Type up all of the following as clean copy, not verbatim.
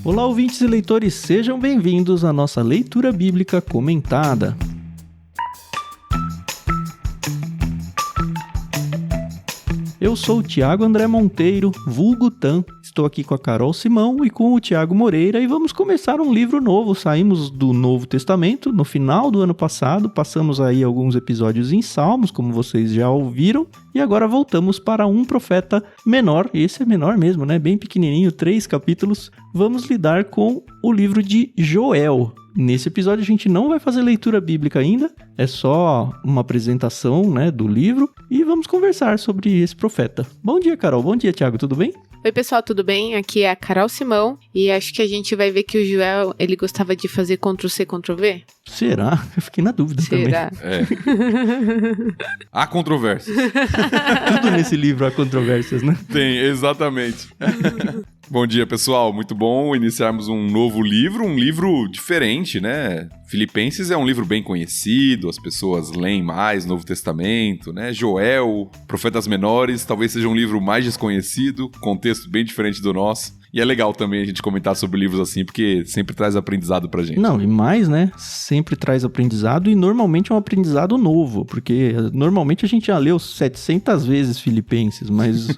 Olá, ouvintes e leitores, sejam bem-vindos à nossa leitura bíblica comentada. Eu sou o Thiago André Monteiro, vulgo Tan. Estou aqui com a Carol Simão e com o Thiago Moreira e vamos começar um livro novo. Saímos do Novo Testamento no final do ano passado, passamos aí alguns episódios em Salmos, como vocês já ouviram, e agora voltamos para um profeta menor. Esse é menor mesmo, né? Bem pequenininho, 3 capítulos. Vamos lidar com o livro de Joel. Nesse episódio a gente não vai fazer leitura bíblica ainda, é só uma apresentação, né, do livro e vamos conversar sobre esse profeta. Bom dia, Carol. Bom dia, Thiago. Tudo bem? Oi, pessoal, tudo bem? Aqui é a Carol Simão e acho que a gente vai ver que o Joel, ele gostava de fazer Ctrl-C, Ctrl-V. Será? Eu fiquei na dúvida também. Será? É. Há controvérsias. Tudo nesse livro há controvérsias, né? Tem, exatamente. Bom dia, pessoal. Muito bom iniciarmos um novo livro, um livro diferente, né? Filipenses é um livro bem conhecido, as pessoas leem mais Novo Testamento, né? Joel, Profetas Menores, talvez seja um livro mais desconhecido, contexto bem diferente do nosso. E é legal também a gente comentar sobre livros assim, porque sempre traz aprendizado pra gente. Não, e mais, né? Sempre traz aprendizado e normalmente é um aprendizado novo, porque normalmente a gente já leu 700 vezes Filipenses, mas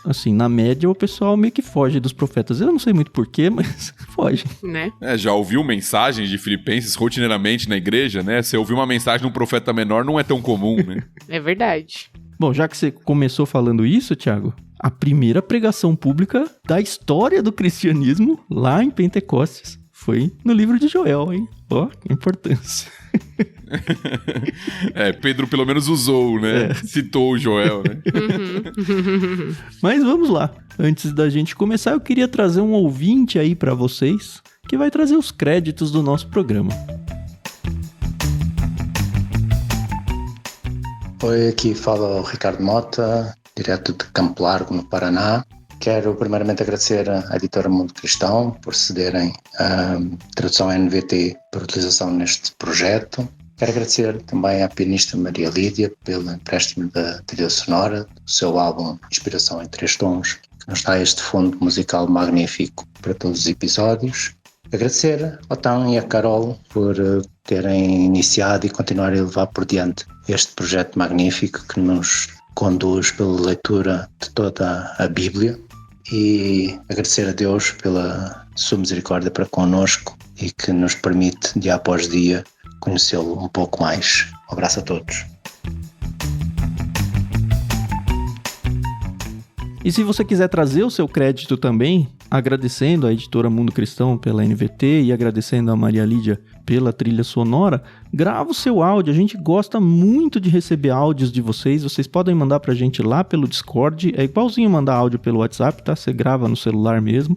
assim, na média o pessoal meio que foge dos profetas. Eu não sei muito porquê, mas foge. Né? Já ouviu mensagens de Filipenses rotineiramente na igreja, né? Você ouvir uma mensagem de um profeta menor não é tão comum, né? É verdade. Bom, já que você começou falando isso, Thiago, a primeira pregação pública da história do cristianismo lá em Pentecostes foi no livro de Joel, hein? Ó, que importância. Pedro pelo menos usou, né? Citou o Joel, né? Mas vamos lá. Antes da gente começar, eu queria trazer um ouvinte aí pra vocês, que vai trazer os créditos do nosso programa. Oi, aqui fala o Ricardo Mota, direto de Campo Largo, no Paraná. Quero primeiramente agradecer à editora Mundo Cristão por cederem a tradução NVT para utilização neste projeto. Quero agradecer também à pianista Maria Lídia pelo empréstimo da trilha sonora do seu álbum Inspiração em 3 Tons, que nos dá este fundo musical magnífico para todos os episódios. Agradecer ao Tan e à Carol por terem iniciado e continuarem a levar por diante este projeto magnífico que nos conduz pela leitura de toda a Bíblia, e agradecer a Deus pela sua misericórdia para connosco e que nos permite, dia após dia, conhecê-lo um pouco mais. Um abraço a todos. E se você quiser trazer o seu crédito também, agradecendo à editora Mundo Cristão pela NVT e agradecendo a Maria Lídia pela trilha sonora, grava o seu áudio. A gente gosta muito de receber áudios de vocês. Vocês podem mandar pra gente lá pelo Discord. É igualzinho mandar áudio pelo WhatsApp, tá? Você grava no celular mesmo.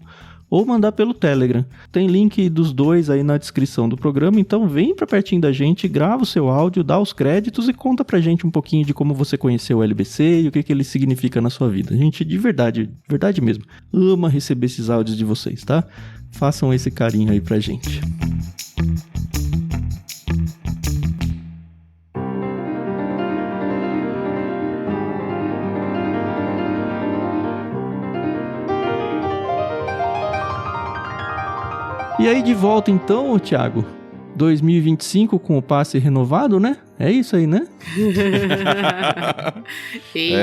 Ou mandar pelo Telegram. Tem link dos dois aí na descrição do programa, então vem pra pertinho da gente, grava o seu áudio, dá os créditos e conta pra gente um pouquinho de como você conheceu o LBC e o que ele significa na sua vida. A gente, de verdade mesmo, ama receber esses áudios de vocês, tá? Façam esse carinho aí pra gente. E aí de volta então, Thiago, 2025 com o passe renovado, né? É isso aí, né?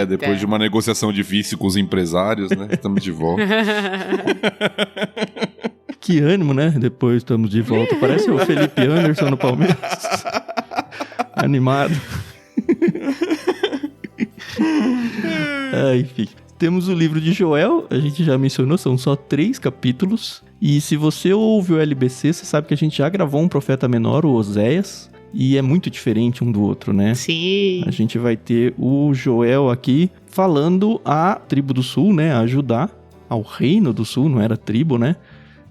Depois de uma negociação difícil com os empresários, né? Estamos de volta. Que ânimo, né? Depois estamos de volta. Parece o Felipe Anderson no Palmeiras. Animado. Enfim. Temos o livro de Joel, a gente já mencionou, são só 3 capítulos. E se você ouve o LBC, você sabe que a gente já gravou um profeta menor, o Oséias, e é muito diferente um do outro, né? Sim. A gente vai ter o Joel aqui falando à tribo do sul, né? A Judá, ao reino do sul, não era tribo, né?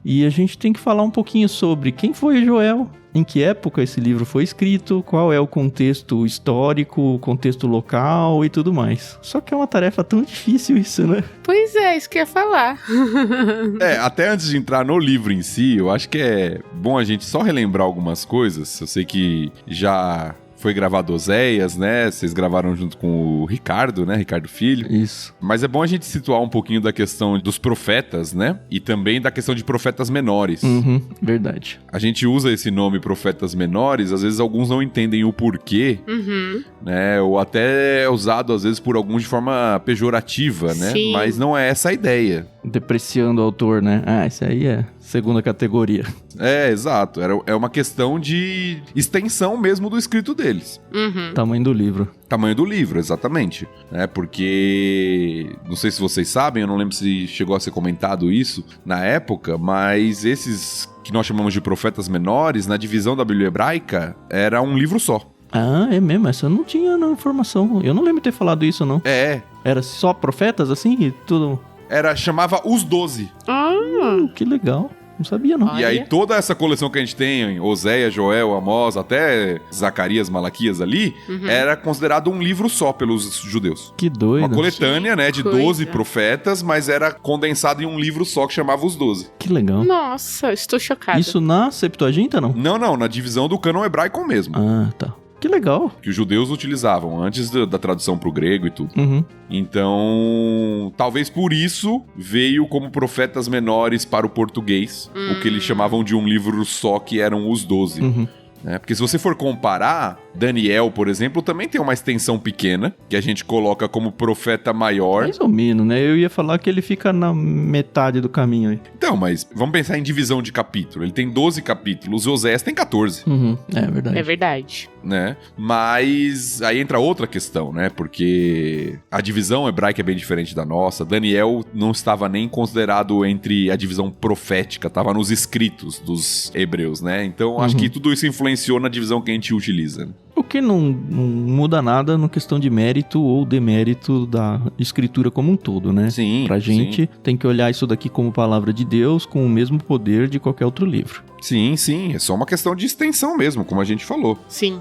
E a gente tem que falar um pouquinho sobre quem foi Joel, em que época esse livro foi escrito, qual é o contexto histórico, o contexto local e tudo mais. Só que é uma tarefa tão difícil isso, né? Pois é, isso que eu ia falar. Até antes de entrar no livro em si, eu acho que é bom a gente só relembrar algumas coisas. Eu sei que já foi gravado Oséias, né? Vocês gravaram junto com o Ricardo, né? Ricardo Filho. Isso. Mas é bom a gente situar um pouquinho da questão dos profetas, né? E também da questão de profetas menores. Verdade. A gente usa esse nome profetas menores, às vezes alguns não entendem o porquê, né? Ou até é usado às vezes por alguns de forma pejorativa, né? Sim. Mas não é essa a ideia. Depreciando o autor, né? Ah, isso aí é segunda categoria. É, exato. É uma questão de extensão mesmo do escrito deles. Tamanho do livro. Tamanho do livro, exatamente. Né? Porque, não sei se vocês sabem, eu não lembro se chegou a ser comentado isso na época, mas esses que nós chamamos de profetas menores, na divisão da Bíblia hebraica, era um livro só. Ah, é mesmo? Essa eu não tinha na informação. Eu não lembro de ter falado isso, não. É, Era só profetas, assim, e tudo... chamava Os 12. Que legal. Não sabia, não. E aí toda essa coleção que a gente tem, Oséias, Joel, Amós, até Zacarias, Malaquias ali, era considerado um livro só pelos judeus. Que doido. Uma coletânea, né, de coisa. 12 profetas, mas era condensado em um livro só que chamava Os 12. Que legal. Nossa, estou chocada. Isso na Septuaginta, não? Não, na divisão do cânon hebraico mesmo. Ah, tá. Que legal. Que os judeus utilizavam antes da tradução pro grego e tudo. Então, talvez por isso veio como profetas menores para o português, o que eles chamavam de um livro só, que eram os 12. Né? Porque se você for comparar, Daniel, por exemplo, também tem uma extensão pequena, que a gente coloca como profeta maior. Mais ou menos, né? Eu ia falar que ele fica na metade do caminho aí. Então, mas vamos pensar em divisão de capítulo. Ele tem 12 capítulos, Oséias tem 14. É verdade. É verdade. Né? Mas aí entra outra questão, né? Porque a divisão hebraica é bem diferente da nossa. Daniel não estava nem considerado entre a divisão profética, estava nos escritos dos hebreus, né? Então acho que tudo isso influenciou na divisão que a gente utiliza. O que não muda nada na questão de mérito ou demérito da escritura como um todo, né? Sim. Pra gente, tem que olhar isso daqui como palavra de Deus, com o mesmo poder de qualquer outro livro. Sim. É só uma questão de extensão mesmo, como a gente falou. Sim.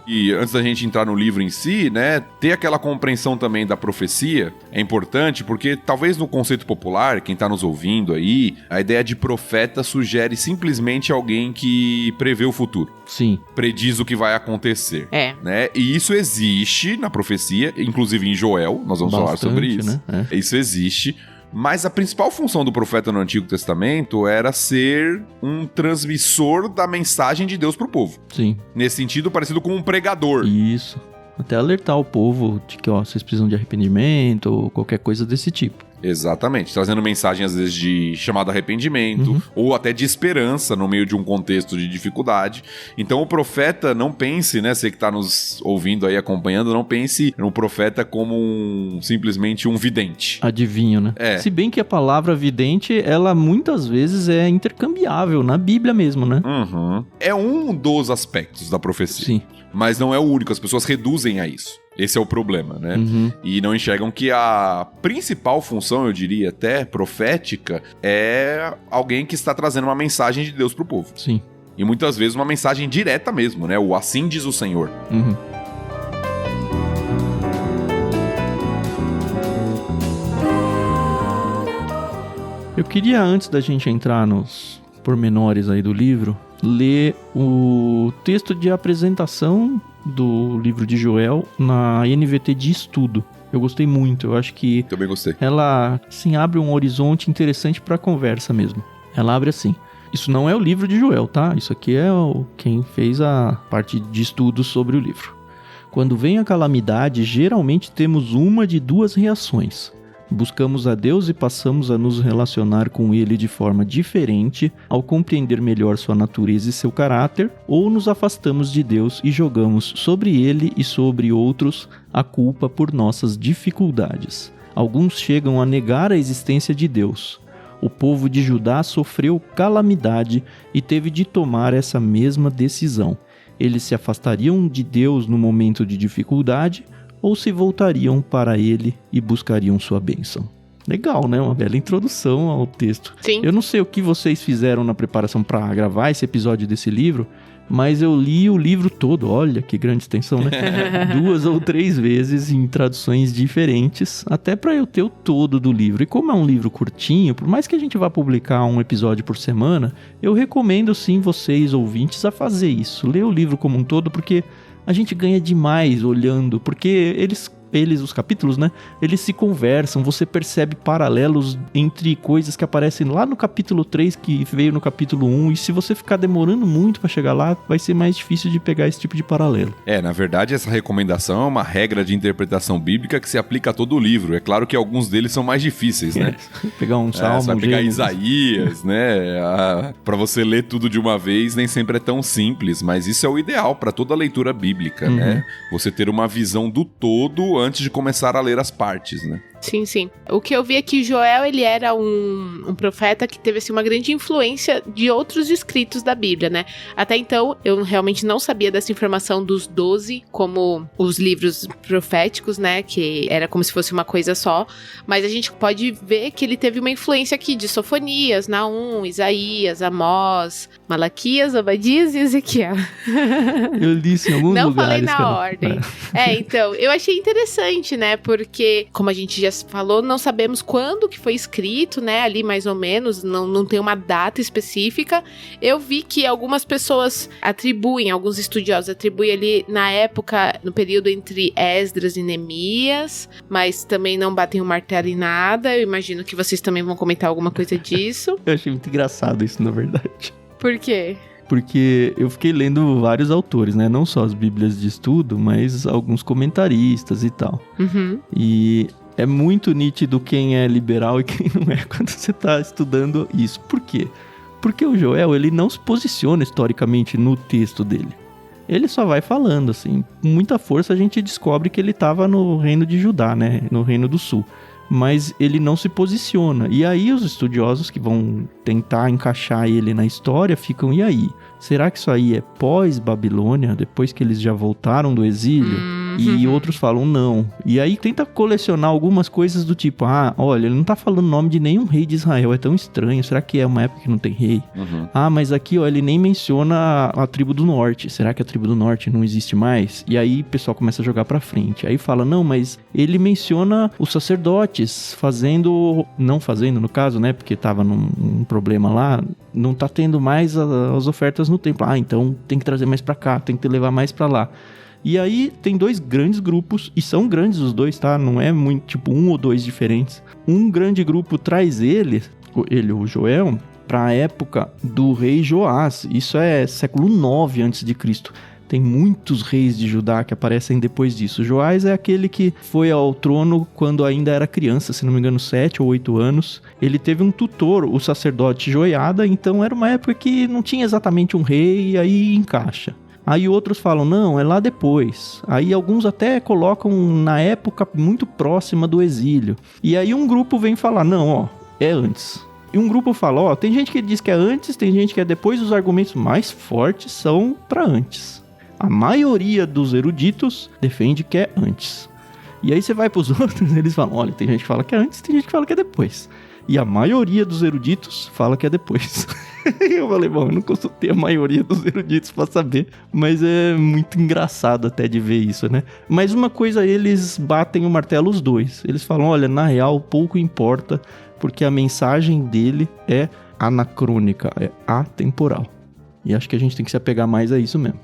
E antes da gente entrar no livro em si, né, ter aquela compreensão também da profecia é importante, porque talvez no conceito popular, quem tá nos ouvindo aí, a ideia de profeta sugere simplesmente alguém que prevê o futuro. Sim. Prediz o que vai acontecer. É. Né? E isso existe na profecia, inclusive em Joel, nós vamos falar sobre isso. Né? Isso existe. Mas a principal função do profeta no Antigo Testamento era ser um transmissor da mensagem de Deus pro povo. Sim. Nesse sentido, parecido com um pregador. Isso. Até alertar o povo de que, vocês precisam de arrependimento ou qualquer coisa desse tipo. Exatamente, trazendo mensagem às vezes de chamado arrependimento ou até de esperança no meio de um contexto de dificuldade. Então o profeta, não pense, né, você que está nos ouvindo aí, acompanhando, não pense no profeta como simplesmente um vidente. Adivinho, né? É. Se bem que a palavra vidente, ela muitas vezes é intercambiável na Bíblia mesmo, né? É um dos aspectos da profecia. Sim. Mas não é o único, as pessoas reduzem a isso. Esse é o problema, né? E não enxergam que a principal função, eu diria até, profética, é alguém que está trazendo uma mensagem de Deus pro povo. Sim. E muitas vezes uma mensagem direta mesmo, né? O assim diz o Senhor. Eu queria, antes da gente entrar nos pormenores aí do livro, ler o texto de apresentação do livro de Joel na NVT de estudo. Eu gostei muito, eu acho que Também gostei. ela, assim, abre um horizonte interessante para a conversa mesmo. Ela abre assim: isso não é o livro de Joel, tá? Isso aqui é quem fez a parte de estudos sobre o livro. Quando vem a calamidade, geralmente temos uma de duas reações. Buscamos a Deus e passamos a nos relacionar com Ele de forma diferente ao compreender melhor sua natureza e seu caráter, ou nos afastamos de Deus e jogamos sobre Ele e sobre outros a culpa por nossas dificuldades. Alguns chegam a negar a existência de Deus. O povo de Judá sofreu calamidade e teve de tomar essa mesma decisão. Eles se afastariam de Deus no momento de dificuldade, ou se voltariam para ele e buscariam sua bênção. Legal, né? Uma bela introdução ao texto. Sim. Eu não sei o que vocês fizeram na preparação para gravar esse episódio desse livro, mas eu li o livro todo, olha que grande extensão, né? 2 ou 3 vezes em traduções diferentes, até para eu ter o todo do livro. E como é um livro curtinho, por mais que a gente vá publicar um episódio por semana, eu recomendo sim vocês, ouvintes, a fazer isso. Ler o livro como um todo, porque a gente ganha demais olhando, porque eles, os capítulos, né? Eles se conversam, você percebe paralelos entre coisas que aparecem lá no capítulo 3 que veio no capítulo 1, e se você ficar demorando muito pra chegar lá, vai ser mais difícil de pegar esse tipo de paralelo. Na verdade, essa recomendação é uma regra de interpretação bíblica que se aplica a todo o livro. É claro que alguns deles são mais difíceis, né? Pegar um salmo, você vai pegar Gênesis. Isaías, né? Pra você ler tudo de uma vez, nem sempre é tão simples, mas isso é o ideal pra toda leitura bíblica, né? Você ter uma visão do todo antes de começar a ler as partes, né? Sim, sim. O que eu vi é que Joel, ele era um profeta que teve, assim, uma grande influência de outros escritos da Bíblia, né? Até então, eu realmente não sabia dessa informação dos 12 como os livros proféticos, né? Que era como se fosse uma coisa só. Mas a gente pode ver que ele teve uma influência aqui de Sofonias, Naum, Isaías, Amós, Malaquias, Obadias e Ezequiel. Eu li isso em alguns Não lugares. falei na ordem. Então, eu achei interessante, né? Porque, como a gente já falou, não sabemos quando que foi escrito, né? Ali, mais ou menos, não tem uma data específica. Eu vi que algumas pessoas atribuem, alguns estudiosos atribuem ali na época, no período entre Esdras e Neemias, mas também não batem o martelo em nada. Eu imagino que vocês também vão comentar alguma coisa disso. Eu achei muito engraçado isso, na verdade. Por quê? Porque eu fiquei lendo vários autores, né? Não só as bíblias de estudo, mas alguns comentaristas e tal. E é muito nítido quem é liberal e quem não é quando você tá estudando isso. Por quê? Porque o Joel, ele não se posiciona historicamente no texto dele. Ele só vai falando, assim. Com muita força a gente descobre que ele estava no reino de Judá, né? No reino do sul. Mas ele não se posiciona. E aí os estudiosos que vão tentar encaixar ele na história ficam, e aí? Será que isso aí é pós-Babilônia, depois que eles já voltaram do exílio? E outros falam não. E aí tenta colecionar algumas coisas do tipo, olha, ele não tá falando o nome de nenhum rei de Israel, é tão estranho, será que é uma época que não tem rei? Mas aqui, ó, ele nem menciona a tribo do norte, será que a tribo do norte não existe mais? E aí o pessoal começa a jogar pra frente, aí fala, não, mas ele menciona os sacerdotes não fazendo no caso, né, porque tava num problema lá, não tá tendo mais as ofertas no templo, então tem que trazer mais pra cá, tem que levar mais pra lá. E aí tem dois grandes grupos, e são grandes os dois, tá? Não é muito, tipo, um ou dois diferentes. Um grande grupo traz o Joel, pra época do rei Joás. Isso é século 9 a.C. Tem muitos reis de Judá que aparecem depois disso. Joás é aquele que foi ao trono quando ainda era criança, se não me engano, 7 ou 8 anos. Ele teve um tutor, o sacerdote Joiada, então era uma época que não tinha exatamente um rei, e aí encaixa. Aí outros falam, não, é lá depois. Aí alguns até colocam na época muito próxima do exílio. E aí um grupo vem falar, não, é antes. E um grupo fala, tem gente que diz que é antes, tem gente que é depois, os argumentos mais fortes são para antes. A maioria dos eruditos defende que é antes. E aí você vai pros outros, eles falam, olha, tem gente que fala que é antes, tem gente que fala que é depois. E a maioria dos eruditos fala que é depois. Eu falei, eu não consultei a maioria dos eruditos pra saber, mas é muito engraçado até de ver isso, né? Mas uma coisa, eles batem o martelo os dois. Eles falam, olha, na real, pouco importa, porque a mensagem dele é anacrônica, é atemporal. E acho que a gente tem que se apegar mais a isso mesmo.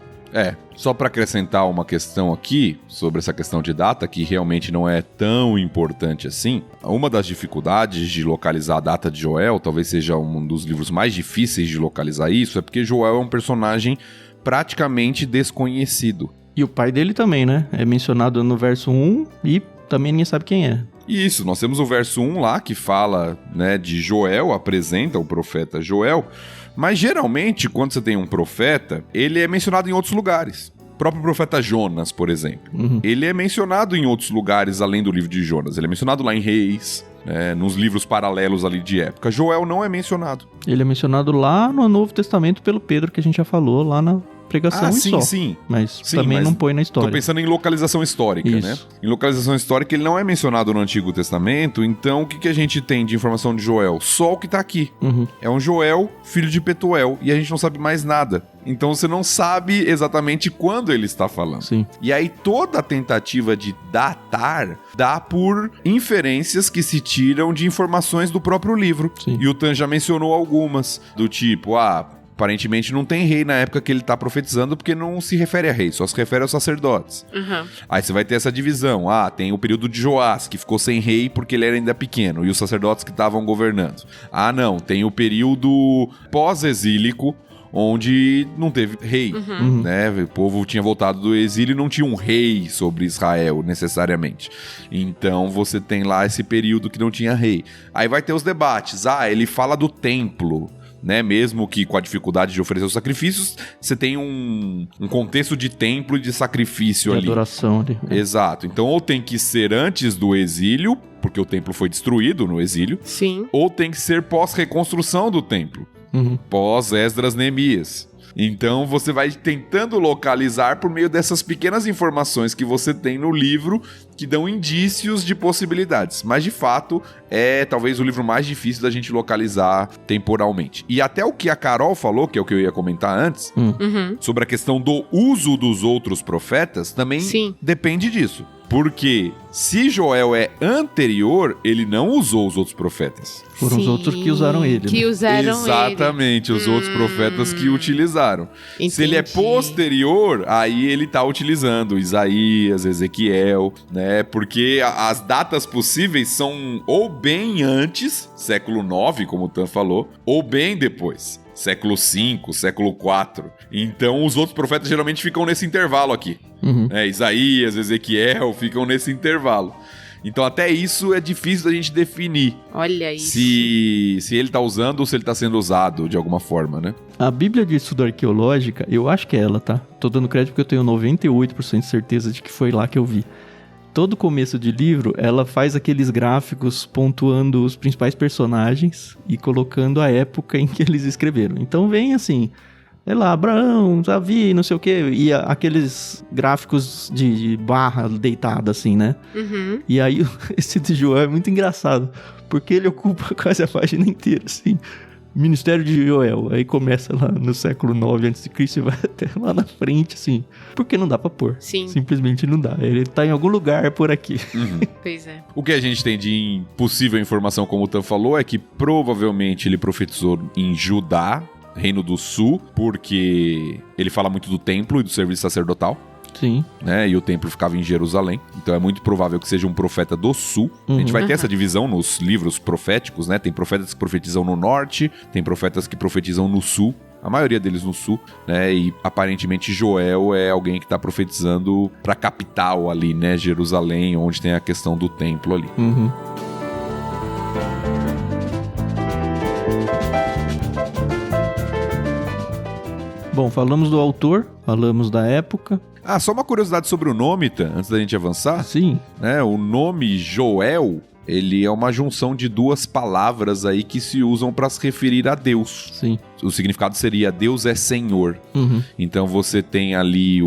Só para acrescentar uma questão aqui, sobre essa questão de data, que realmente não é tão importante assim. Uma das dificuldades de localizar a data de Joel, talvez seja um dos livros mais difíceis de localizar isso, é porque Joel é um personagem praticamente desconhecido. E o pai dele também, né? É mencionado no verso 1 e também ninguém sabe quem é. Isso, nós temos o verso 1 lá, que fala, né, de Joel, apresenta o profeta Joel. Mas geralmente, quando você tem um profeta, ele é mencionado em outros lugares. O próprio profeta Jonas, por exemplo. Ele é mencionado em outros lugares além do livro de Jonas. Ele é mencionado lá em Reis, nos livros paralelos ali de época. Joel não é mencionado. Ele é mencionado lá no Novo Testamento pelo Pedro, que a gente já falou lá na pregação sim. Mas também não põe na história. Tô pensando em localização histórica, isso, né? Em localização histórica ele não é mencionado no Antigo Testamento, então o que a gente tem de informação de Joel? Só o que tá aqui. É um Joel, filho de Petuel, e a gente não sabe mais nada. Então você não sabe exatamente quando ele está falando. Sim. E aí toda a tentativa de datar dá por inferências que se tiram de informações do próprio livro. Sim. E o Tan já mencionou algumas, do tipo, Aparentemente não tem rei na época que ele tá profetizando, porque não se refere a rei, só se refere aos sacerdotes. Uhum. Aí você vai ter essa divisão. Tem o período de Joás, que ficou sem rei porque ele era ainda pequeno, e os sacerdotes que estavam governando. Não, tem o período pós-exílico, onde não teve rei, né? O povo tinha voltado do exílio e não tinha um rei sobre Israel, necessariamente. Então, você tem lá esse período que não tinha rei. Aí vai ter os debates. Ele fala do templo, né? Mesmo que com a dificuldade de oferecer os sacrifícios, você tem um contexto de templo e de sacrifício ali. Adoração ali. Exato. Então, ou tem que ser antes do exílio, porque o templo foi destruído no exílio. Sim. Ou tem que ser pós-reconstrução do templo. Pós Esdras, Neemias. Então você vai tentando localizar por meio dessas pequenas informações que você tem no livro, que dão indícios de possibilidades. Mas de fato é talvez o livro mais difícil da gente localizar temporalmente. E até o que a Carol falou, que é o que eu ia comentar antes, sobre a questão do uso dos outros profetas, também depende disso. Porque se Joel é anterior, ele não usou os outros profetas. Foram os outros que usaram ele. Que usaram Exatamente, os outros profetas que utilizaram. Entendi. Se ele é posterior, aí ele tá utilizando Isaías, Ezequiel, né? Porque as datas possíveis são ou bem antes, século 9, como o Tan falou, ou bem depois. Século 5, século 4. Então os outros profetas geralmente ficam nesse intervalo aqui. Isaías, Ezequiel ficam nesse intervalo. Então até isso é difícil da gente definir. Olha isso. Se ele tá usando ou se ele tá sendo usado de alguma forma, né? A Bíblia de Estudo Arqueológica, eu acho que é ela, tá? Tô dando crédito porque eu tenho 98% de certeza de que foi lá que eu vi. Todo começo de livro, ela faz aqueles gráficos pontuando os principais personagens e colocando a época em que eles escreveram. Então vem assim, sei lá, Abraão, Davi, não sei o quê, e aqueles gráficos de barra deitada assim, né? E aí esse de Joel é muito engraçado, porque ele ocupa quase a página inteira, assim. Ministério de Joel, aí começa lá no século 9 a.C. e vai até lá na frente, assim, porque não dá pra pôr. Sim. Simplesmente não dá, ele tá em algum lugar por aqui. Pois é. O que a gente tem de possível informação, como o Tan falou, é que provavelmente ele profetizou em Judá, Reino do Sul, porque ele fala muito do templo e do serviço sacerdotal. Sim. Né? E o templo ficava em Jerusalém. Então é muito provável que seja um profeta do sul. A gente vai ter essa divisão nos livros proféticos, né? Tem profetas que profetizam no norte, tem profetas que profetizam no sul. A maioria deles no sul, né? E aparentemente Joel é alguém que está profetizando para a capital ali, né? Jerusalém, onde tem a questão do templo ali. Bom, falamos do autor, falamos da época. Só uma curiosidade sobre o nome, Tan, antes da gente avançar. Sim. Né? O nome Joel, ele é uma junção de duas palavras aí que se usam para se referir a Deus. Sim. O significado seria Deus é Senhor. Então você tem ali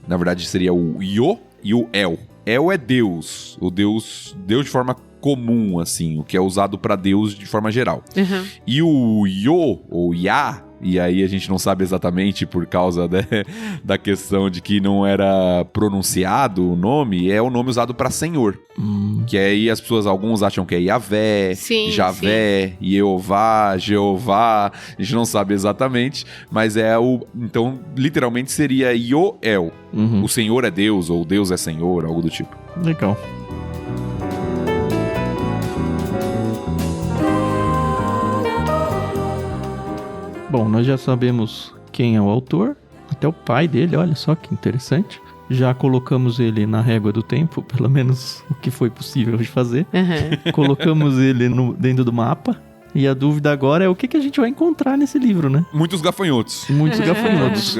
na verdade seria o Yo e o El. El é Deus, o Deus de forma comum, assim, o que é usado para Deus de forma geral. E o Yo, ou Yah, e aí a gente não sabe exatamente por causa da questão de que não era pronunciado o nome, é o nome usado para Senhor. Que aí as pessoas, alguns acham que é Yavé, Javé, Jeová, Jeová, a gente não sabe exatamente, mas então literalmente seria Yoel. O Senhor é Deus, ou Deus é Senhor, algo do tipo. Legal. Bom, nós já sabemos quem é o autor, até o pai dele, olha só que interessante. Já colocamos ele na régua do tempo, pelo menos o que foi possível de fazer. Colocamos ele dentro do mapa. E a dúvida agora é o que a gente vai encontrar nesse livro, né? Muitos gafanhotos. Muitos gafanhotos.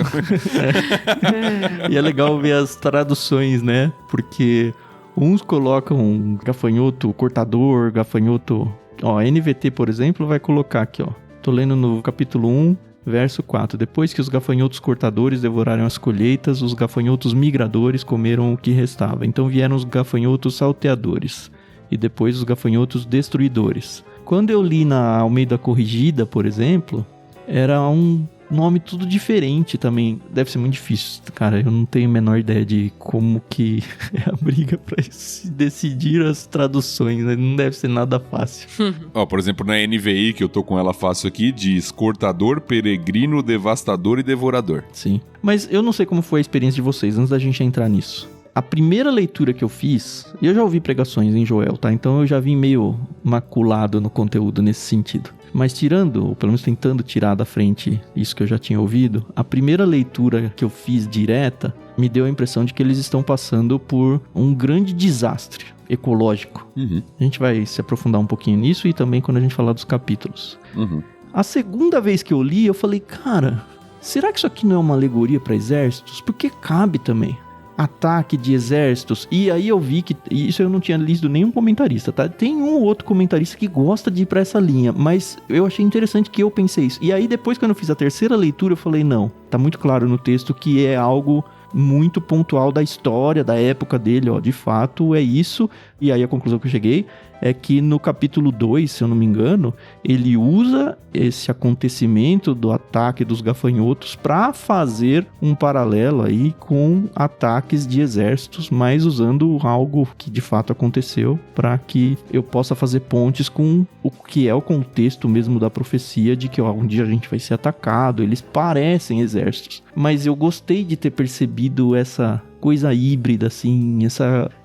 E é legal ver as traduções, né? Porque uns colocam um gafanhoto cortador, gafanhoto... Ó, a NVT, por exemplo, vai colocar aqui, ó. Tô lendo no capítulo 1, verso 4. Depois que os gafanhotos cortadores devoraram as colheitas, os gafanhotos migradores comeram o que restava. Então vieram os gafanhotos salteadores. E depois os gafanhotos destruidores. Quando eu li na Almeida Corrigida, por exemplo, era um nome tudo diferente também. Deve ser muito difícil, cara. Eu não tenho a menor ideia de como que é a briga pra se decidir as traduções, né? Não deve ser nada fácil. Ó, por exemplo, na NVI, que eu tô com ela fácil aqui, diz cortador, peregrino, devastador e devorador. Sim. Mas eu não sei como foi a experiência de vocês, antes da gente entrar nisso. A primeira leitura que eu fiz, e eu já ouvi pregações em Joel, tá? Então eu já vim meio maculado no conteúdo nesse sentido. Mas tirando, ou pelo menos tentando tirar da frente isso que eu já tinha ouvido, a primeira leitura que eu fiz direta me deu a impressão de que eles estão passando por um grande desastre ecológico. A gente vai se aprofundar um pouquinho nisso e também quando a gente falar dos capítulos. A segunda vez que eu li, eu falei, cara, será que isso aqui não é uma alegoria para exércitos? Porque cabe também. Ataque de exércitos. E aí eu vi que... Isso eu não tinha lido nenhum comentarista, tá? Tem um ou outro comentarista que gosta de ir pra essa linha. Mas eu achei interessante que eu pensei isso. E aí depois, quando eu fiz a terceira leitura, eu falei, não. Tá muito claro no texto que é algo muito pontual da história, da época dele, ó. De fato, é isso. E aí a conclusão que eu cheguei é que no capítulo 2, se eu não me engano, ele usa esse acontecimento do ataque dos gafanhotos para fazer um paralelo aí com ataques de exércitos, mas usando algo que de fato aconteceu para que eu possa fazer pontes com o que é o contexto mesmo da profecia de que ó, um dia a gente vai ser atacado, eles parecem exércitos. Mas eu gostei de ter percebido essa coisa híbrida, assim,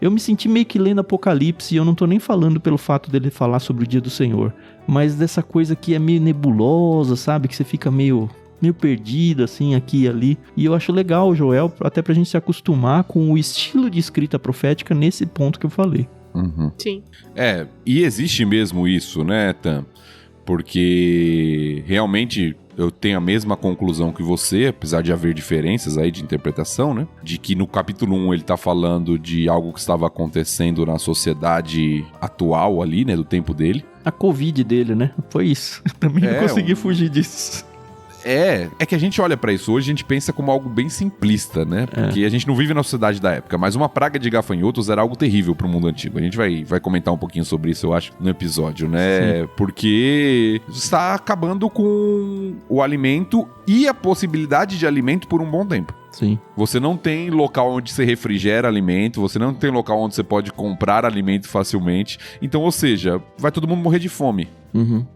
eu me senti meio que lendo Apocalipse, e eu não tô nem falando pelo fato dele falar sobre o dia do Senhor, mas dessa coisa que é meio nebulosa, sabe, que você fica meio perdido, assim, aqui e ali, e eu acho legal o Joel, até pra gente se acostumar com o estilo de escrita profética nesse ponto que eu falei. Sim. E existe mesmo isso, né, Tam? Porque realmente eu tenho a mesma conclusão que você, apesar de haver diferenças aí de interpretação, né? De que no capítulo 1 ele tá falando de algo que estava acontecendo na sociedade atual ali, né? Do tempo dele. A Covid dele, né? Foi isso. Eu também não consegui fugir disso. É que a gente olha pra isso hoje, a gente pensa como algo bem simplista, né? Porque a gente não vive na sociedade da época, mas uma praga de gafanhotos era algo terrível pro mundo antigo. A gente vai comentar um pouquinho sobre isso, eu acho, no episódio, né? Sim. Porque está acabando com o alimento e a possibilidade de alimento por um bom tempo. Sim. Você não tem local onde você refrigera alimento, você não tem local onde você pode comprar alimento facilmente. Então, ou seja, vai todo mundo morrer de fome.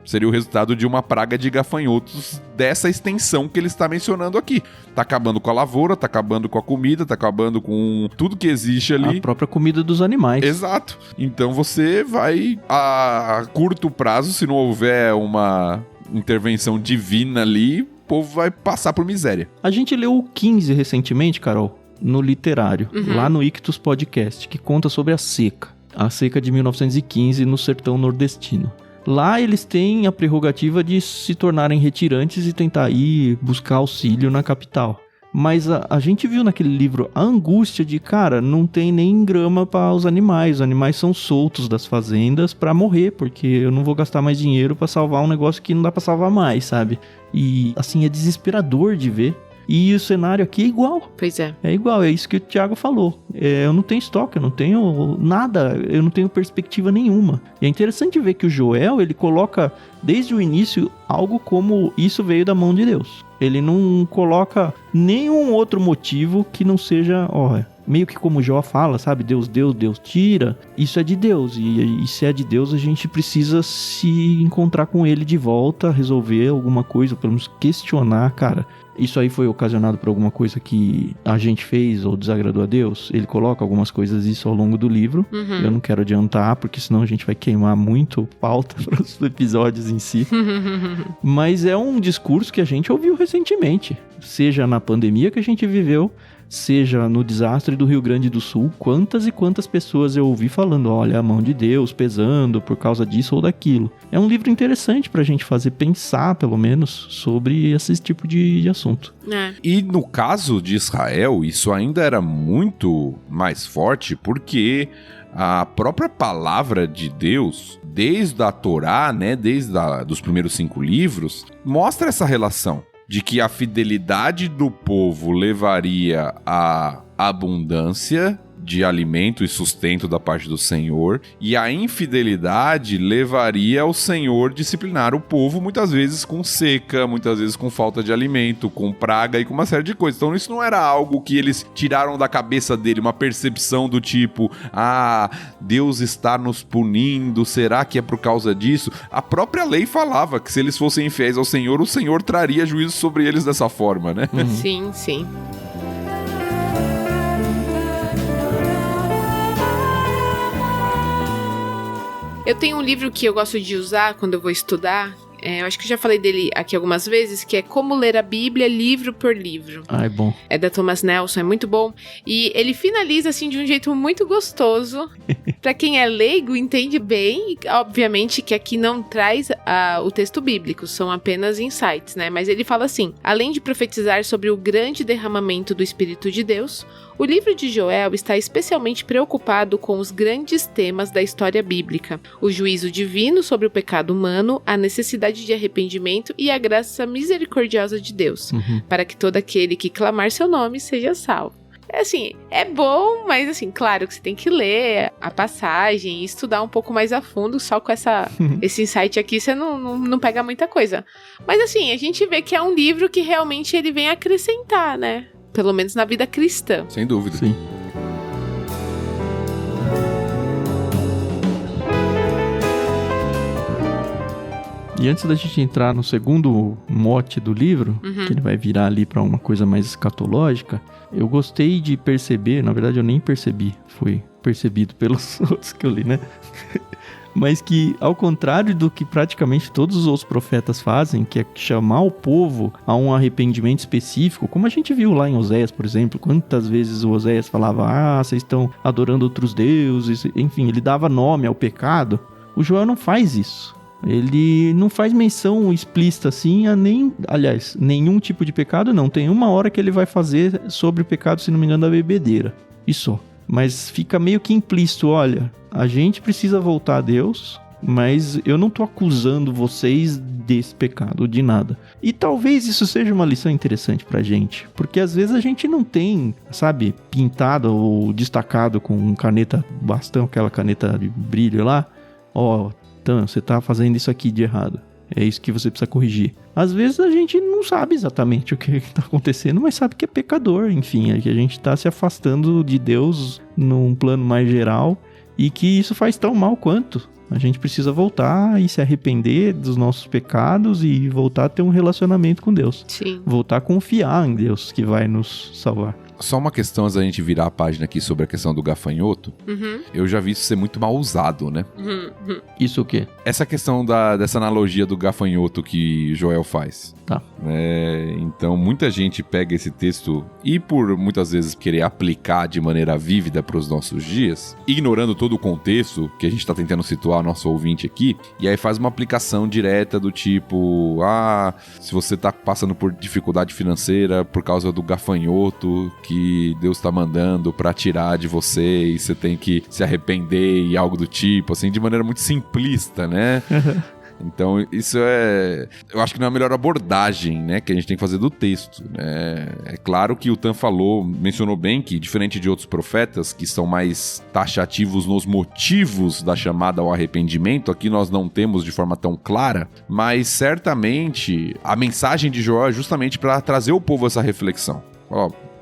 Seria o resultado de uma praga de gafanhotos dessa extensão que ele está mencionando aqui. Tá acabando com a lavoura, tá acabando com a comida, tá acabando com tudo que existe ali. A própria comida dos animais. Exato. Então você vai, a curto prazo, se não houver uma intervenção divina ali, o povo vai passar por miséria. A gente leu o 15 recentemente, Carol, no Literário, lá no Ictus Podcast, que conta sobre a seca de 1915 no sertão nordestino. Lá eles têm a prerrogativa de se tornarem retirantes e tentar ir buscar auxílio na capital. Mas a gente viu naquele livro a angústia de, cara, não tem nem grama para os animais são soltos das fazendas para morrer, porque eu não vou gastar mais dinheiro para salvar um negócio que não dá para salvar mais, sabe? E assim, é desesperador de ver. E o cenário aqui é igual. Pois é. É igual, é isso que o Thiago falou. Eu não tenho estoque, eu não tenho nada, eu não tenho perspectiva nenhuma. E é interessante ver que o Joel, ele coloca desde o início algo como isso veio da mão de Deus. Ele não coloca nenhum outro motivo que não seja, meio que como Jó fala, sabe? Deus deu, Deus tira. Isso é de Deus. E se é de Deus, a gente precisa se encontrar com ele de volta, resolver alguma coisa, pelo menos questionar, cara. Isso aí foi ocasionado por alguma coisa que a gente fez ou desagradou a Deus? Ele coloca algumas coisas disso ao longo do livro. Eu não quero adiantar, porque senão a gente vai queimar muito pauta para os episódios em si. Mas é um discurso que a gente ouviu recentemente. Seja na pandemia que a gente viveu, seja no desastre do Rio Grande do Sul, quantas e quantas pessoas eu ouvi falando, olha, a mão de Deus pesando por causa disso ou daquilo. É um livro interessante pra gente fazer pensar, pelo menos, sobre esse tipo de assunto. E no caso de Israel, isso ainda era muito mais forte, porque a própria palavra de Deus, desde a Torá, né, desde dos primeiros 5 livros, mostra essa relação de que a fidelidade do povo levaria à abundância de alimento e sustento da parte do Senhor, e a infidelidade levaria o Senhor disciplinar o povo, muitas vezes com seca, muitas vezes com falta de alimento, com praga e com uma série de coisas. Então isso não era algo que eles tiraram da cabeça dele, uma percepção do tipo, Deus está nos punindo, será que é por causa disso? A própria lei falava que se eles fossem infiéis ao Senhor, o Senhor traria juízo sobre eles dessa forma, né? Sim, sim. Eu tenho um livro que eu gosto de usar quando eu vou estudar. Eu acho que eu já falei dele aqui algumas vezes, que é Como Ler a Bíblia Livro por Livro. É bom. É da Thomas Nelson, é muito bom. E ele finaliza, assim, de um jeito muito gostoso. Pra quem é leigo, entende bem. E, obviamente, que aqui não traz o texto bíblico, são apenas insights, né? Mas ele fala assim: além de profetizar sobre o grande derramamento do Espírito de Deus, o livro de Joel está especialmente preocupado com os grandes temas da história bíblica: o juízo divino sobre o pecado humano, a necessidade de arrependimento e a graça misericordiosa de Deus, para que todo aquele que clamar seu nome seja salvo. Assim, é bom, mas assim, claro que você tem que ler a passagem e estudar um pouco mais a fundo. Só com esse insight aqui você não pega muita coisa. Mas assim, a gente vê que é um livro que realmente ele vem acrescentar, né? Pelo menos na vida cristã. Sem dúvida. Sim. E antes da gente entrar no segundo mote do livro, que ele vai virar ali para uma coisa mais escatológica, eu gostei de perceber, na verdade eu nem percebi, foi percebido pelos outros que eu li, né? Mas que, ao contrário do que praticamente todos os outros profetas fazem, que é chamar o povo a um arrependimento específico, como a gente viu lá em Oséias, por exemplo, quantas vezes o Oséias falava, vocês estão adorando outros deuses, enfim, ele dava nome ao pecado. O Joel não faz isso. Ele não faz menção explícita assim nenhum tipo de pecado, não. Tem uma hora que ele vai fazer sobre o pecado, se não me engano, da bebedeira. E só. Mas fica meio que implícito, olha, a gente precisa voltar a Deus, mas eu não tô acusando vocês desse pecado, de nada. E talvez isso seja uma lição interessante pra gente, porque às vezes a gente não tem, sabe, pintado ou destacado com caneta bastão, aquela caneta de brilho lá, então, você tá fazendo isso aqui de errado. É isso que você precisa corrigir. Às vezes a gente não sabe exatamente o que tá acontecendo, mas sabe que é pecador, enfim. É que a gente tá se afastando de Deus num plano mais geral e que isso faz tão mal quanto. A gente precisa voltar e se arrepender dos nossos pecados e voltar a ter um relacionamento com Deus. Sim. Voltar a confiar em Deus que vai nos salvar. Só uma questão antes da gente virar a página aqui sobre a questão do gafanhoto. Eu já vi isso ser muito mal usado, né? Isso o quê? Essa questão dessa analogia do gafanhoto que Joel faz. Tá. Então, muita gente pega esse texto e por muitas vezes querer aplicar de maneira vívida para os nossos dias, ignorando todo o contexto que a gente está tentando situar o nosso ouvinte aqui, e aí faz uma aplicação direta do tipo, se você está passando por dificuldade financeira por causa do gafanhoto que Deus tá mandando pra tirar de você e você tem que se arrepender e algo do tipo, assim, de maneira muito simplista, né? Então, isso eu acho que não é a melhor abordagem, né, que a gente tem que fazer do texto, né? É claro que o Tan mencionou bem que, diferente de outros profetas que são mais taxativos nos motivos da chamada ao arrependimento, aqui nós não temos de forma tão clara, mas certamente a mensagem de Joel é justamente para trazer o povo a essa reflexão.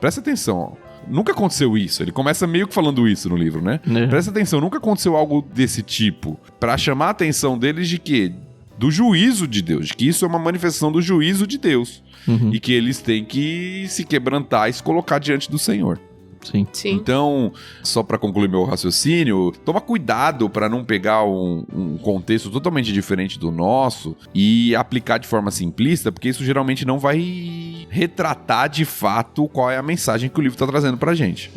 Presta atenção, nunca aconteceu isso. Ele começa meio que falando isso no livro, né? Presta atenção, nunca aconteceu algo desse tipo. Pra chamar a atenção deles de quê? Do juízo de Deus. De que isso é uma manifestação do juízo de Deus. E que eles têm que se quebrantar e se colocar diante do Senhor. Sim. Então, só para concluir meu raciocínio, toma cuidado para não pegar um contexto totalmente diferente do nosso e aplicar de forma simplista, porque isso geralmente não vai retratar de fato qual é a mensagem que o livro está trazendo pra gente.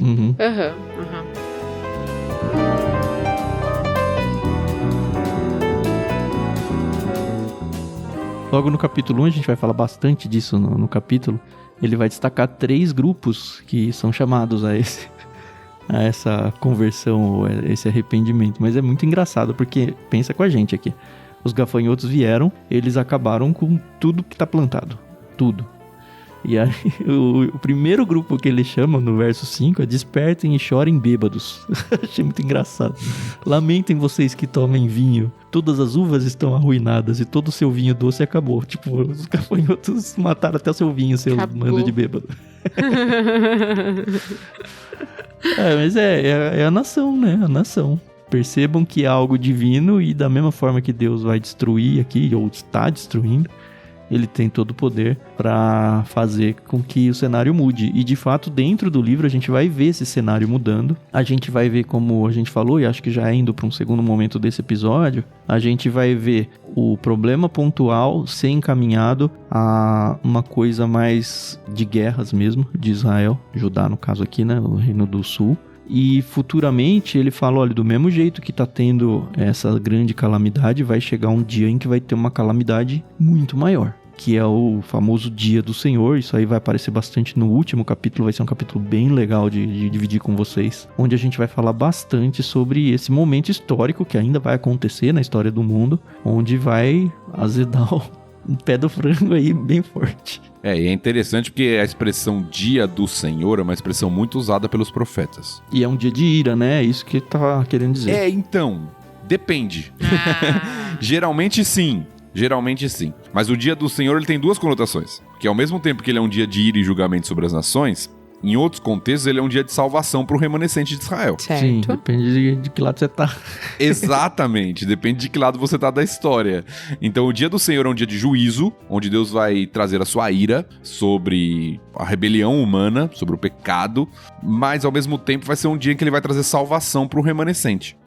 Logo no capítulo 1, a gente vai falar bastante disso no capítulo. Ele vai destacar 3 grupos que são chamados a essa conversão, esse arrependimento. Mas é muito engraçado, porque pensa com a gente aqui. Os gafanhotos vieram, eles acabaram com tudo que está plantado. Tudo. E aí, o primeiro grupo que ele chama no verso 5 é despertem e chorem bêbados. Achei muito engraçado. Lamentem vocês que tomem vinho. Todas as uvas estão arruinadas e todo o seu vinho doce acabou. Tipo, os gafanhotos mataram até o seu vinho, seu mando de bêbado. Mas é a nação, né? A nação. Percebam que é algo divino e da mesma forma que Deus vai destruir aqui, ou está destruindo, ele tem todo o poder para fazer com que o cenário mude. E de fato, dentro do livro, a gente vai ver esse cenário mudando. A gente vai ver, como a gente falou, e acho que já indo para um segundo momento desse episódio, a gente vai ver o problema pontual ser encaminhado a uma coisa mais de guerras mesmo, de Israel, Judá no caso aqui, né, o Reino do Sul. E futuramente ele fala, olha, do mesmo jeito que tá tendo essa grande calamidade, vai chegar um dia em que vai ter uma calamidade muito maior, que é o famoso Dia do Senhor. Isso aí vai aparecer bastante no último capítulo, vai ser um capítulo bem legal de dividir com vocês, onde a gente vai falar bastante sobre esse momento histórico que ainda vai acontecer na história do mundo, onde vai azedar um pé do frango aí bem forte. E é interessante porque a expressão Dia do Senhor é uma expressão muito usada pelos profetas. E é um dia de ira, né? É isso que tá querendo dizer. Então, depende. Geralmente sim. Mas o Dia do Senhor ele tem duas conotações. Que ao mesmo tempo que ele é um dia de ira e julgamento sobre as nações, em outros contextos ele é um dia de salvação para o remanescente de Israel. Certo. Sim, depende de que lado você tá. Exatamente, depende de que lado você tá da história. Então o Dia do Senhor é um dia de juízo, onde Deus vai trazer a sua ira sobre a rebelião humana, sobre o pecado, mas ao mesmo tempo vai ser um dia em que ele vai trazer salvação para o remanescente.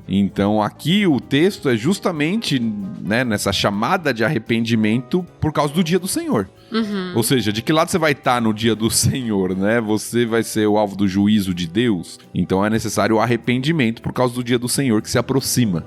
Então aqui o texto é justamente, né, nessa chamada de arrependimento por causa do Dia do Senhor. Ou seja, de que lado você vai estar no Dia do Senhor, né? Você vai ser o alvo do juízo de Deus. Então é necessário o arrependimento por causa do Dia do Senhor que se aproxima.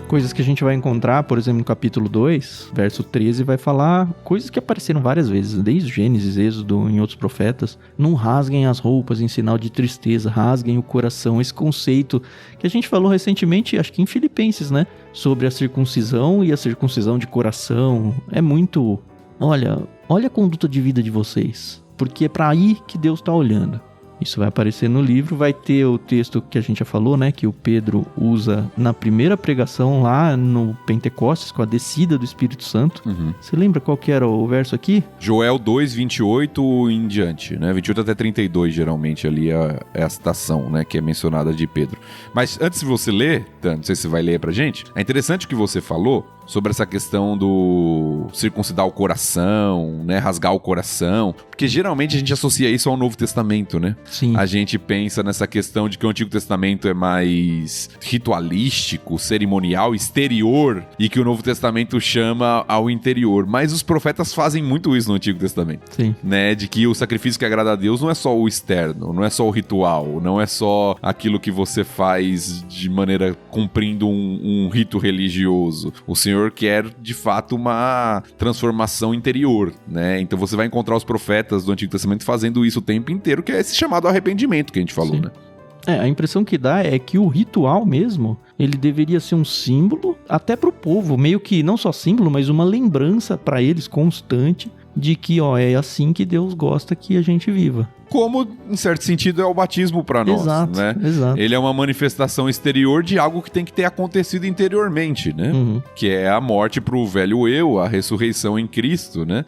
Coisas que a gente vai encontrar, por exemplo, no capítulo 2, verso 13, vai falar coisas que apareceram várias vezes, desde Gênesis, Êxodo, em outros profetas. Não rasguem as roupas em sinal de tristeza, rasguem o coração. Esse conceito que a gente falou recentemente, acho que em Filipenses, né? Sobre a circuncisão e a circuncisão de coração. É muito... Olha a conduta de vida de vocês, porque é para aí que Deus está olhando. Isso vai aparecer no livro, vai ter o texto que a gente já falou, né? Que o Pedro usa na primeira pregação lá no Pentecostes, com a descida do Espírito Santo. Você lembra qual que era o verso aqui? Joel 2, 28 em diante, né? 28 até 32, geralmente, ali é a citação, né? Que é mencionada de Pedro. Mas antes de você ler, não sei se você vai ler pra gente, é interessante o que você falou sobre essa questão do circuncidar o coração, né? Rasgar o coração. Porque geralmente a gente associa isso ao Novo Testamento, né? Sim. A gente pensa nessa questão de que o Antigo Testamento é mais ritualístico, cerimonial, exterior, e que o Novo Testamento chama ao interior. Mas os profetas fazem muito isso no Antigo Testamento. Sim. Né? De que o sacrifício que agrada a Deus não é só o externo, não é só o ritual, não é só aquilo que você faz de maneira cumprindo um rito religioso. O Senhor quer, de fato, uma transformação interior, né? Então você vai encontrar os profetas do Antigo Testamento fazendo isso o tempo inteiro, que é esse chamado arrependimento que a gente falou, Sim. né? A impressão que dá é que o ritual mesmo, ele deveria ser um símbolo, até pro povo, meio que não só símbolo, mas uma lembrança para eles constante de que, é assim que Deus gosta que a gente viva. Como, em certo sentido, é o batismo para nós, exato, né? Exato. Ele é uma manifestação exterior de algo que tem que ter acontecido interiormente, né? Que é a morte pro velho eu, a ressurreição em Cristo, né?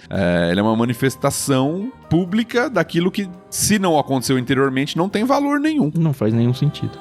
Ele é uma manifestação pública daquilo que, se não aconteceu interiormente, não tem valor nenhum. Não faz nenhum sentido.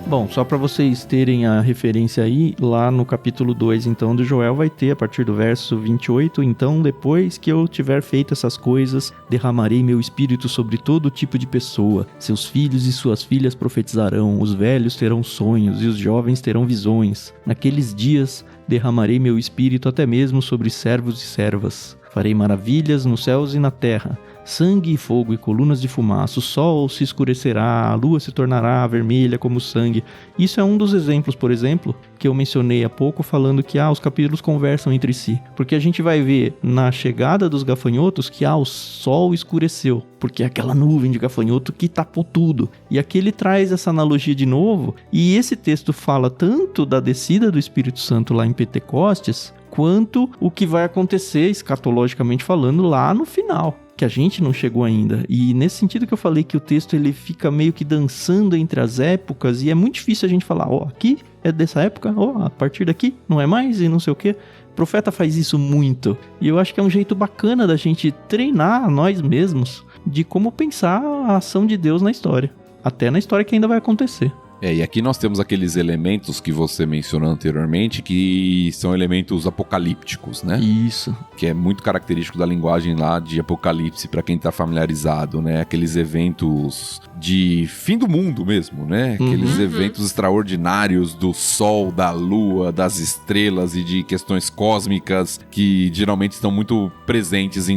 Bom, só para vocês terem a referência aí, lá no capítulo 2, então, do Joel, vai ter, a partir do verso 28, então, depois que eu tiver feito essas coisas, derramarei meu espírito sobre todo tipo de pessoa. Seus filhos e suas filhas profetizarão, os velhos terão sonhos e os jovens terão visões. Naqueles dias, derramarei meu espírito até mesmo sobre servos e servas. Farei maravilhas nos céus e na terra. Sangue e fogo e colunas de fumaça, o sol se escurecerá, a lua se tornará vermelha como sangue. Isso é um dos exemplos, por exemplo, que eu mencionei há pouco, falando que os capítulos conversam entre si. Porque a gente vai ver na chegada dos gafanhotos que o sol escureceu, porque é aquela nuvem de gafanhoto que tapou tudo. E aqui ele traz essa analogia de novo, e esse texto fala tanto da descida do Espírito Santo lá em Pentecostes, quanto o que vai acontecer, escatologicamente falando, lá no final, que a gente não chegou ainda. E nesse sentido que eu falei que o texto ele fica meio que dançando entre as épocas, e é muito difícil a gente falar, aqui é dessa época, a partir daqui não é mais, e não sei o quê. O profeta faz isso muito, e eu acho que é um jeito bacana da gente treinar nós mesmos de como pensar a ação de Deus na história, até na história que ainda vai acontecer. E aqui nós temos aqueles elementos que você mencionou anteriormente, que são elementos apocalípticos, né? Isso. Que é muito característico da linguagem lá de Apocalipse, para quem tá familiarizado, né? Aqueles eventos de fim do mundo mesmo, né? Aqueles eventos extraordinários do sol, da lua, das estrelas e de questões cósmicas que geralmente estão muito presentes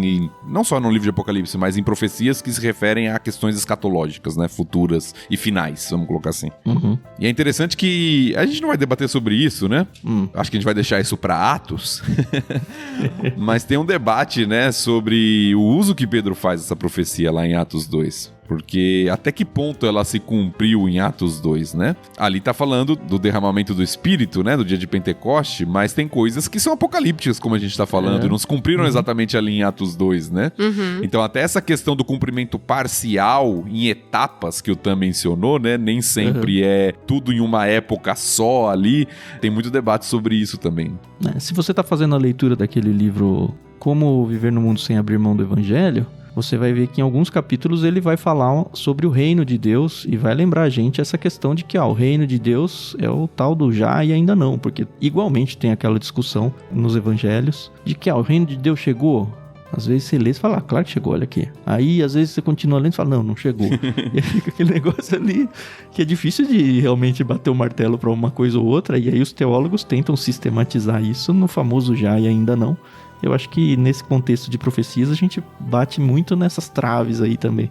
não só no livro de Apocalipse, mas em profecias que se referem a questões escatológicas, né? Futuras e finais, vamos colocar assim. E é interessante que a gente não vai debater sobre isso, né? Acho que a gente vai deixar isso para Atos. Mas tem um debate, né, sobre o uso que Pedro faz dessa profecia lá em Atos 2. Porque até que ponto ela se cumpriu em Atos 2, né? Ali tá falando do derramamento do Espírito, né? Do dia de Pentecoste, mas tem coisas que são apocalípticas, como a gente tá falando, e não se cumpriram exatamente ali em Atos 2, né? Então até essa questão do cumprimento parcial em etapas que o Tam mencionou, né? Nem sempre é tudo em uma época só ali. Tem muito debate sobre isso também. Se você tá fazendo a leitura daquele livro Como Viver no Mundo Sem Abrir Mão do Evangelho, você vai ver que em alguns capítulos ele vai falar sobre o reino de Deus e vai lembrar a gente essa questão de que o reino de Deus é o tal do já e ainda não, porque igualmente tem aquela discussão nos evangelhos de que o reino de Deus chegou. Às vezes você lê e fala, claro que chegou, olha aqui. Aí às vezes você continua lendo e fala, não chegou. E aí fica aquele negócio ali que é difícil de realmente bater o martelo para uma coisa ou outra, e aí os teólogos tentam sistematizar isso no famoso já e ainda não. Eu acho que nesse contexto de profecias a gente bate muito nessas traves aí também.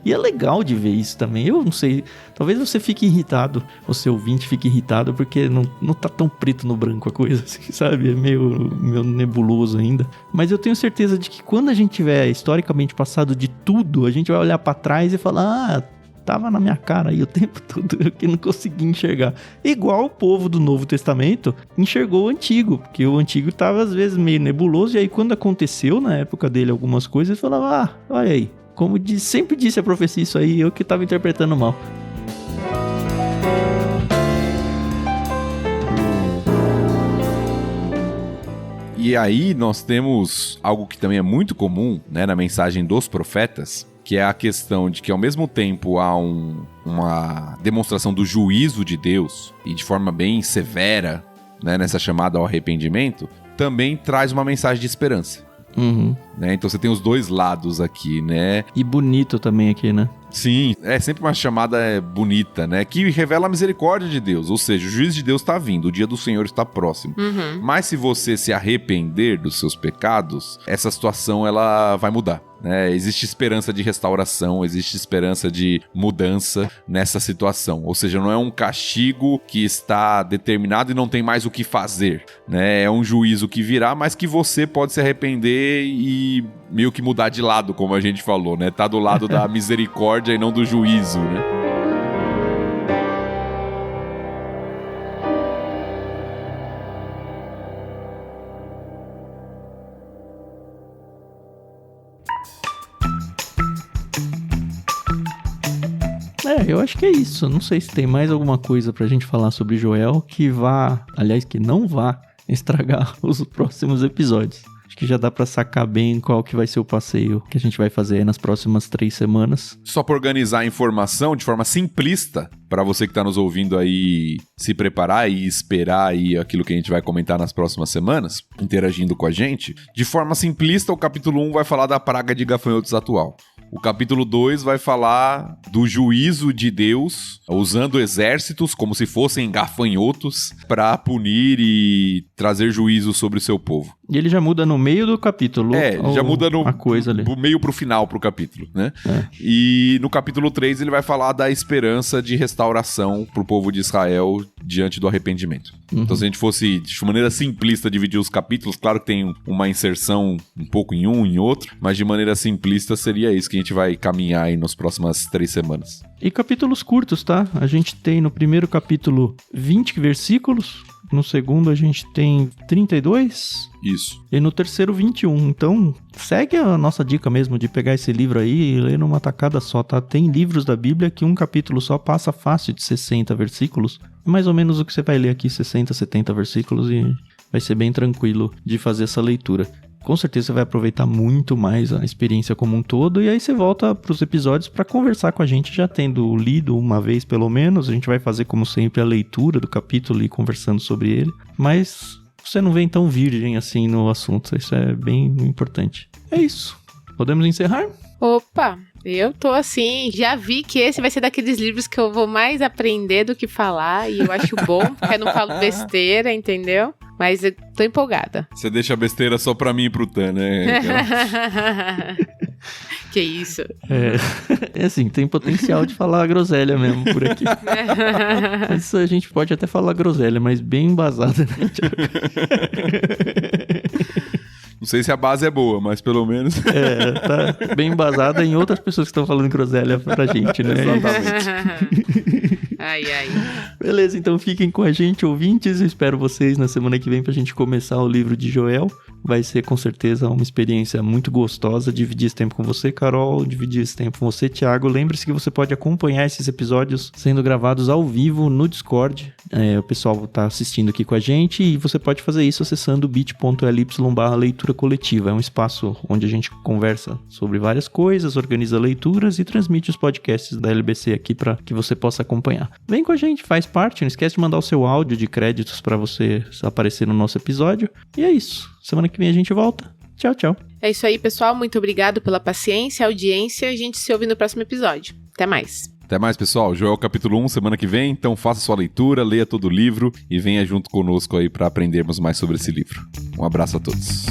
E é legal de ver isso também. Eu não sei, talvez você fique irritado, o seu ouvinte fique irritado, porque não tá tão preto no branco a coisa, assim, sabe? É meio nebuloso ainda. Mas eu tenho certeza de que quando a gente tiver historicamente passado de tudo, a gente vai olhar pra trás e falar, tava na minha cara aí o tempo todo, eu que não consegui enxergar. Igual o povo do Novo Testamento enxergou o Antigo, porque o Antigo tava às vezes meio nebuloso, e aí quando aconteceu na época dele algumas coisas, ele falava, olha aí, como sempre disse a profecia isso aí, eu que tava interpretando mal. E aí nós temos algo que também é muito comum, né, na mensagem dos profetas, que é a questão de que ao mesmo tempo há uma demonstração do juízo de Deus, e de forma bem severa, né, nessa chamada ao arrependimento, também traz uma mensagem de esperança. Né? Então você tem os dois lados aqui, né? E bonito também aqui, né? Sim, é sempre uma chamada bonita, né? Que revela a misericórdia de Deus, ou seja, o juízo de Deus está vindo, o dia do Senhor está próximo. Mas se você se arrepender dos seus pecados, essa situação ela vai mudar. Existe esperança de restauração, existe esperança de mudança nessa situação. Ou seja, não é um castigo que está determinado e não tem mais o que fazer, né? É um juízo que virá, mas que você pode se arrepender e meio que mudar de lado, como a gente falou, né? Tá do lado da misericórdia e não do juízo, né? Eu acho que é isso. Não sei se tem mais alguma coisa pra gente falar sobre Joel que não vá estragar os próximos episódios. Acho que já dá pra sacar bem qual que vai ser o passeio que a gente vai fazer aí nas próximas 3 semanas. Só pra organizar a informação de forma simplista, pra você que tá nos ouvindo aí se preparar e esperar aí aquilo que a gente vai comentar nas próximas semanas, interagindo com a gente. De forma simplista, o capítulo 1 vai falar da praga de gafanhotos atual. O capítulo 2 vai falar do juízo de Deus, usando exércitos como se fossem gafanhotos para punir e trazer juízo sobre o seu povo. E ele já muda no meio do capítulo. Já muda a coisa ali. Do meio pro final pro capítulo, né? E no capítulo 3 ele vai falar da esperança de restauração pro povo de Israel diante do arrependimento. Então se a gente fosse, de maneira simplista, dividir os capítulos, claro que tem uma inserção um pouco em um, em outro, mas de maneira simplista seria isso que a gente vai caminhar aí nas próximas 3 semanas. E capítulos curtos, tá? A gente tem no primeiro capítulo 20 versículos, no segundo a gente tem 32... Isso. E no terceiro, 21. Então, segue a nossa dica mesmo de pegar esse livro aí e ler numa tacada só, tá? Tem livros da Bíblia que um capítulo só passa fácil de 60 versículos. Mais ou menos o que você vai ler aqui, 60, 70 versículos, e vai ser bem tranquilo de fazer essa leitura. Com certeza você vai aproveitar muito mais a experiência como um todo, e aí você volta para os episódios para conversar com a gente, já tendo lido uma vez pelo menos. A gente vai fazer, como sempre, a leitura do capítulo e conversando sobre ele, mas você não vem tão virgem assim no assunto, isso é bem importante. É isso. Podemos encerrar? Opa, eu tô assim, já vi que esse vai ser daqueles livros que eu vou mais aprender do que falar, e eu acho bom, porque eu não falo besteira, entendeu? Mas eu tô empolgada. Você deixa a besteira só pra mim e pro Tan, né? Que isso? É assim, tem potencial de falar groselha mesmo por aqui. Isso a gente pode até falar groselha, mas bem embasada, né, Thiago? Não sei se a base é boa, mas pelo menos... tá bem embasada em outras pessoas que estão falando groselha pra gente, né? Exatamente. Ai. Beleza, então fiquem com a gente, ouvintes. Eu espero vocês na semana que vem pra gente começar o livro de Joel. Vai ser com certeza uma experiência muito gostosa dividir esse tempo com você, Carol, dividir esse tempo com você, Thiago. Lembre-se que você pode acompanhar esses episódios sendo gravados ao vivo no Discord. O pessoal tá assistindo aqui com a gente, e você pode fazer isso acessando bit.ly/leitura coletiva. É um espaço onde a gente conversa sobre várias coisas, organiza leituras e transmite os podcasts da LBC aqui para que você possa acompanhar. Vem com a gente, faz parte, não esquece de mandar o seu áudio de créditos para você aparecer no nosso episódio. E é isso. Semana que vem a gente volta. Tchau, tchau. É isso aí, pessoal. Muito obrigado pela paciência, audiência. A gente se ouve no próximo episódio. Até mais. Até mais, pessoal. Joel capítulo 1, semana que vem. Então faça sua leitura, leia todo o livro e venha junto conosco aí para aprendermos mais sobre esse livro. Um abraço a todos.